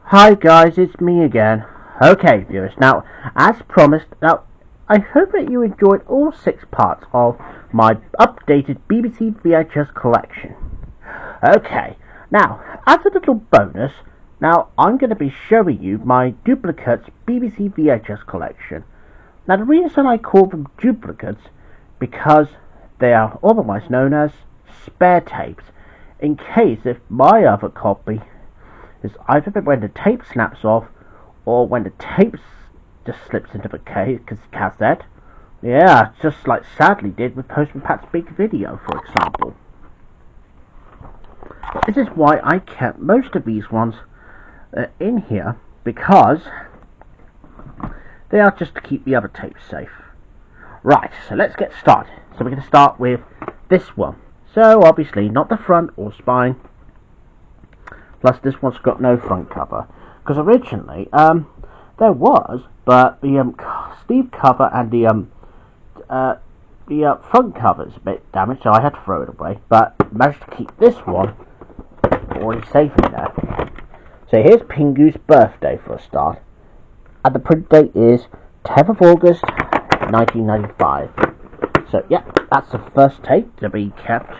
Hi guys, it's me again. Okay viewers, now as promised, I hope that you enjoyed all 6 parts of my updated BBC VHS collection. Okay, now as a little bonus, now I'm going to be showing you my duplicates BBC VHS collection. Now the reason I call them duplicates, because they are otherwise known as spare tapes, in case if my other copy is either when the tape snaps off or when the tape just slips into the cassette. Yeah, just like sadly did with Postman Pat's big video, for example. This is why I kept most of these ones in here, because they are just to keep the other tapes safe. Right, so let's get started. So we're going to start with this one. So obviously not the front or spine. Plus this one's got no front cover, because originally there was, but the sleeve cover and the front cover is a bit damaged, so I had to throw it away. But managed to keep this one already safe in there. So here's Pingu's birthday for a start, and the print date is 10th of August 1995. So yeah, that's the first tape to be kept.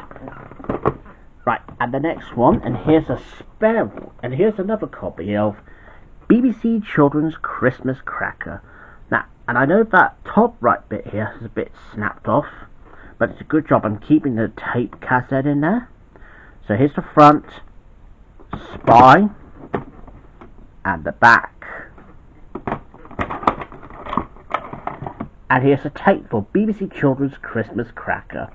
Right, and the next one, and here's a spare one, and here's another copy of BBC Children's Christmas Cracker. Now, and I know that top right bit here is a bit snapped off, but it's a good job I'm keeping the tape cassette in there. So here's the front, spine, and the back. And here's a tape for BBC Children's Christmas Cracker.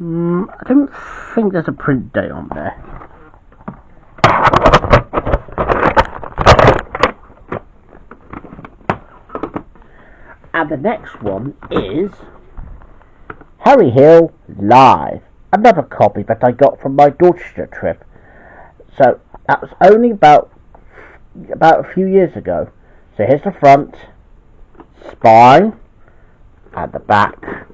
I don't think there's a print date on there. And the next one is Harry Hill Live. Another copy that I got from my Dorchester trip. So that was only about a few years ago. So here's the front, spine, and the back.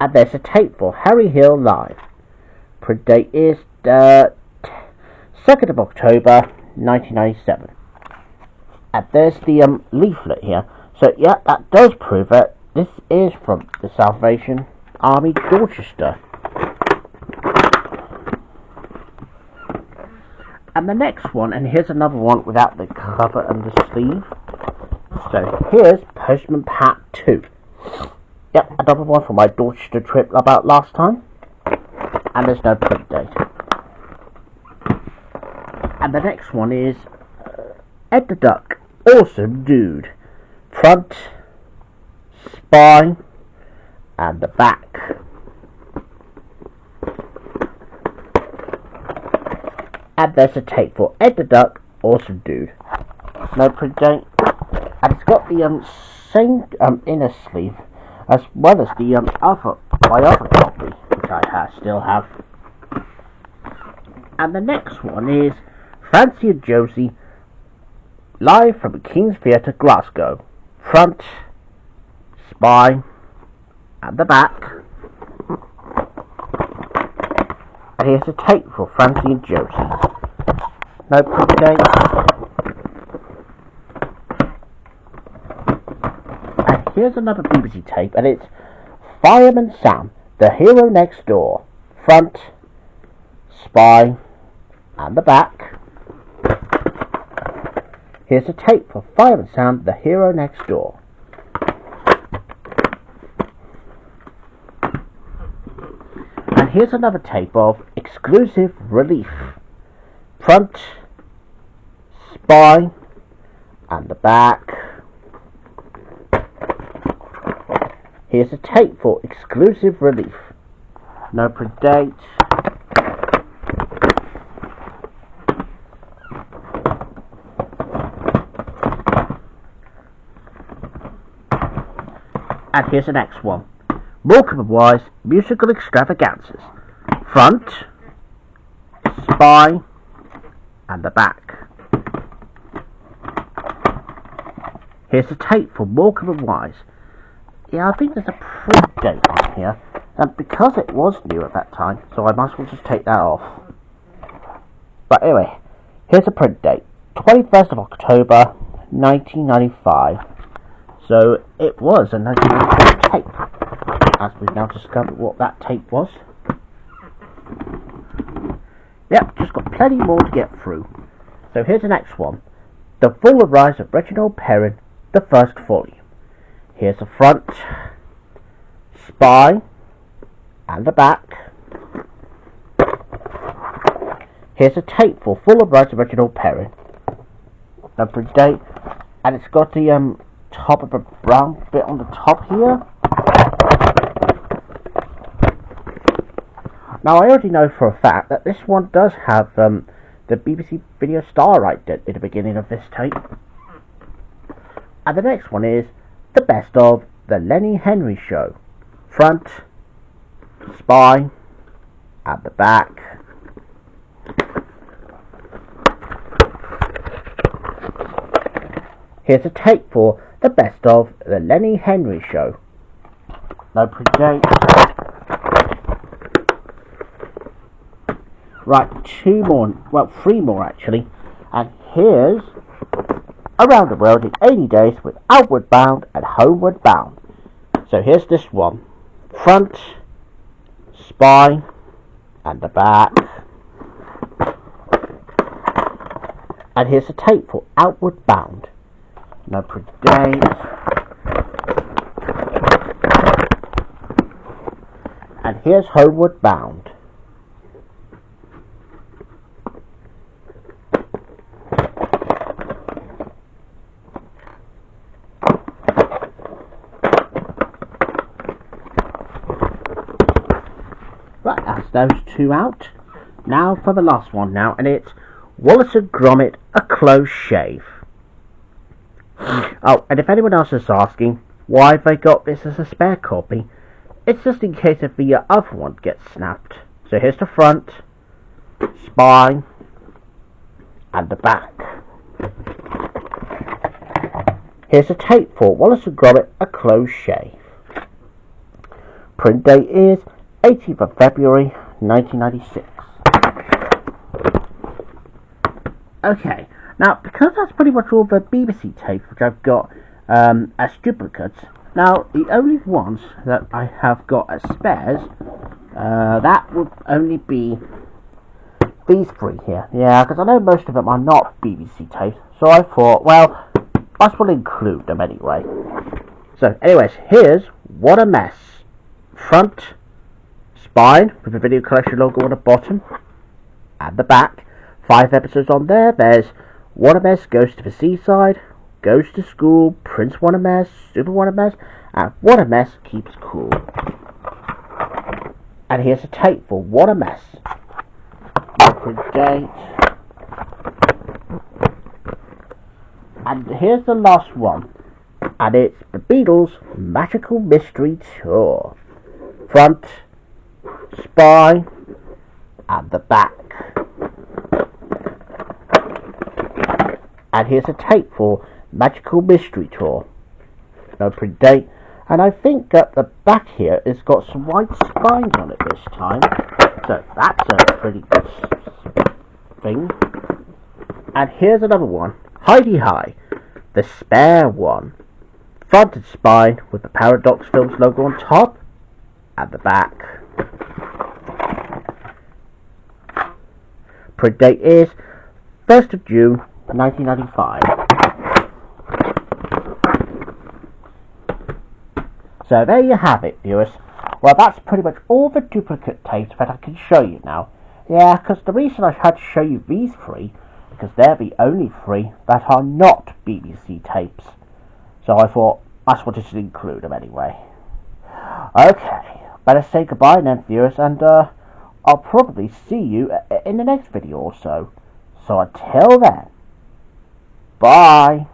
And there's a tape for Harry Hill Live. Print date is 2nd of October 1997. And there's the leaflet here. So yeah, that does prove it. This is from the Salvation Army Dorchester. And the next one, and here's another one without the cover and the sleeve. So here's Postman Pat 2. Yep, another one from my Dorchester trip about last time. And there's no print date. And the next one is Ed the Duck, Awesome Dude. Front, spine, and the back. And there's a tape for Ed the Duck, Awesome Dude. No print date. And it's got the same inner sleeve, as well as the my other copy, which I still have. And the next one is Francie and Josie, live from the King's Theatre, Glasgow. Front, spine, and the back. And here's a tape for Francie and Josie. No print date. Here's another BBC tape, and it's Fireman Sam, the Hero Next Door. Front, spine, and the back. Here's a tape for Fireman Sam, the Hero Next Door. And here's another tape of Exclusive Relief. Front, spine, and the back. Here's a tape for Exclusive Relief. No print date. And here's the next one. Morecambe and Wise Musical Extravaganzas. Front, spine, and the back. Here's a tape for Morecambe and Wise. Yeah, I think there's a print date on here, and because it was new at that time, so I might as well just take that off. But anyway, here's a print date, 21st of October, 1995. So it was a 1994 tape, as we've now discovered what that tape was. Yep, just got plenty more to get through. So here's the next one. The Full Rise of Reginald Perrin, the first volume. Here's the front, spine, and the back. Here's a tape for Full Rise of Reginald Perrin. Number date, and it's got the top of a brown bit on the top here. Now I already know for a fact that this one does have the BBC Video Star right at the beginning of this tape. And the next one is the best of the Lenny Henry Show. Front, spine, and the back. Here's a tape for the best of the Lenny Henry Show. No print. Right, three more actually. And here's Around the World in 80 Days with Outward Bound and Homeward Bound. So here's this one. Front, spine, and the back. And here's a tape for Outward Bound. No print date. And here's Homeward Bound. Right, that's those two out. Now for the last one now, and it's Wallace and Gromit, A Close Shave. Oh, and if anyone else is asking why they got this as a spare copy, it's just in case if the other one gets snapped. So here's the front, spine, and the back. Here's a tape for Wallace and Gromit, A Close Shave. Print date is 18th of February 1996. Okay, now because that's pretty much all the BBC tapes which I've got as duplicates, now the only ones that I have got as spares, that would only be these three here. Yeah, because I know most of them are not BBC tapes, so I thought, well, I will include them anyway. So anyways, here's What a Mess. Front, spine with the video collection logo on the bottom, and the back. 5 episodes on there. There's What a Mess Goes to the Seaside, Goes to School, Prince What a Mess, Super What a Mess, and What a Mess Keeps Cool. And here's a tape for What a Mess. Print date. And here's the last one, and it's the Beatles Magical Mystery Tour. Front, spine, and the back. And here's a tape for Magical Mystery Tour. No print date. And I think that the back here has got some white spines on it this time. So that's a pretty good thing. And here's another one. Hi-de-Hi, the spare one. Front and spine with the Paradox Films logo on top and the back. Print date is 1st of June 1995. So there you have it, viewers. Well, that's pretty much all the duplicate tapes that I can show you now. Yeah, because the reason I had to show you these three, because they're the only three that are not BBC tapes. So I thought I just wanted to include them anyway. Okay, better say goodbye then, viewers, and I'll probably see you in the next video or so. So until then, bye.